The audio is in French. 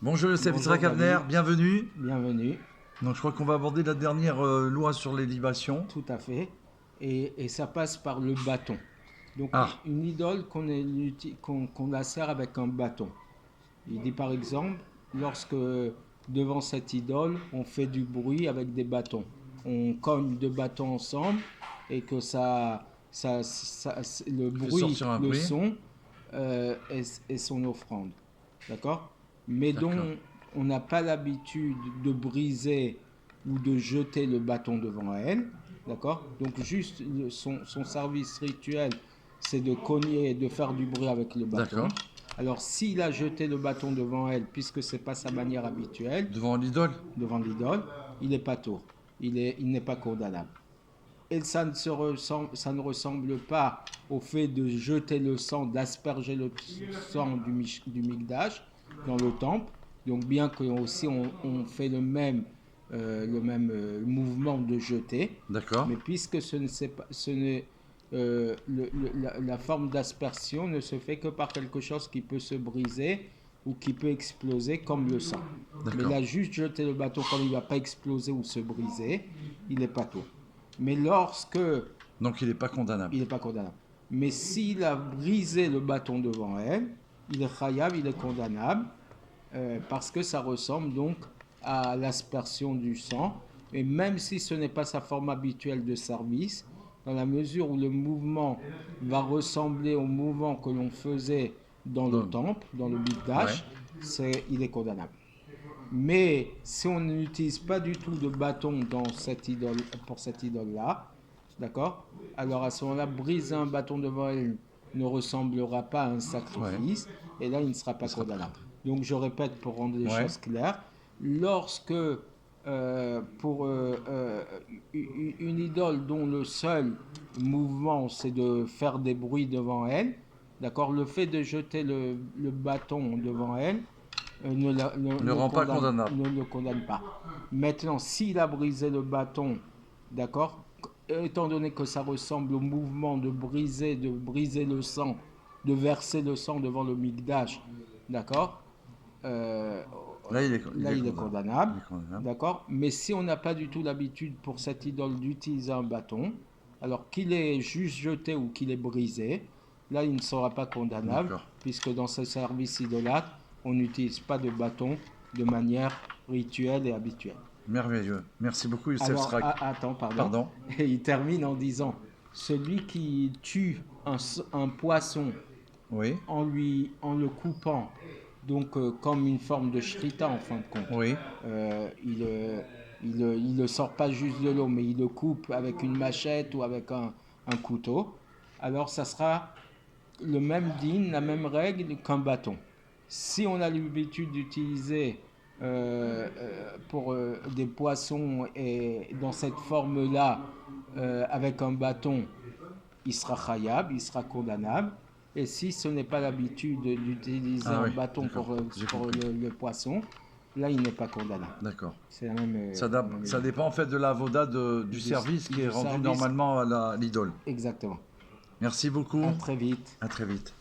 Bonjour Youssef Israq Abner, David. bienvenue. Bienvenue, Donc je crois qu'on va aborder la dernière loi sur les libations. tout à fait. Et ça passe par le bâton. Donc Ah, une idole qu'on la sert avec un bâton. Il dit par exemple, lorsque devant cette idole, on fait du bruit avec des bâtons. On cogne deux bâtons ensemble et que le fait bruit, sortir un le bruit. son est son offrande. D'accord. Mais D'accord. dont on n'a pas l'habitude de briser ou de jeter le bâton devant elle. D'accord. Donc juste son service rituel, c'est de cogner et de faire du bruit avec le bâton. D'accord. Alors s'il a jeté le bâton devant elle, puisque ce n'est pas sa manière habituelle, Devant l'idole. devant l'idole, il n'est pas tour. Il n'est pas condamnable. Et ça ne ressemble pas au fait de jeter le sang, d'asperger le sang du Mikdash dans le temple. Donc bien que aussi on fait le même mouvement de jeter, D'accord. mais puisque la forme d'aspersion ne se fait que par quelque chose qui peut se briser ou qui peut exploser comme le sang. Mais D'accord. là, juste jeter le bâton comme il ne va pas exploser ou se briser, il n'est pas tout. Mais lorsque Donc il n'est pas condamnable. il n'est pas condamnable. Mais s'il a brisé le bâton devant elle, il est khayab, il est condamnable, parce que ça ressemble donc à l'aspersion du sang. Et même si ce n'est pas sa forme habituelle de service, dans la mesure où le mouvement va ressembler au mouvement que l'on faisait dans le Donc, temple, dans le ouais. Mikdash, il est condamnable. Mais si on n'utilise pas du tout de bâton pour cette idole-là, d'accord. Alors à ce moment-là, briser un bâton devant elle ne ressemblera pas à un sacrifice, et là il ne sera pas condamnable. Donc je répète pour rendre les Ouais. choses claires, lorsque pour une idole dont le seul mouvement c'est de faire des bruits devant elle, d'accord, le fait de jeter le bâton devant elle Ne rend pas condamnable. ne le condamne pas. Maintenant, s'il a brisé le bâton, d'accord, étant donné que ça ressemble au mouvement de briser le sang, de verser le sang devant le Mikdash, d'accord, euh, Là là il est condamnable, Il est condamnable. d'accord. Mais si on n'a pas du tout l'habitude pour cette idole d'utiliser un bâton, alors qu'il est juste jeté ou qu'il est brisé, là il ne sera pas condamnable, D'accord. puisque dans ce service idolâtre, on n'utilise pas de bâton de manière rituelle et habituelle. Merveilleux. Merci beaucoup Youssef Alors, Israq. attends, pardon. Pardon. Et il termine en disant, celui qui tue un poisson Oui. en le coupant, donc comme une forme de shrita en fin de compte. Oui. Il le sort pas juste de l'eau, mais il le coupe avec une machette ou avec un couteau. Alors ça sera le même din, la même règle qu'un bâton. Si on a l'habitude d'utiliser pour des poissons et dans cette forme-là avec un bâton, il sera khayab, il sera condamnable. Et si ce n'est pas l'habitude d'utiliser Ah un oui. bâton D'accord. J'ai pour compris. le poisson, là il n'est pas condamnable. D'accord. C'est la même. Ça dépend en fait de la voda du service qui est du rendu service. normalement à l'idole. Exactement. Merci beaucoup. À très vite. À très vite.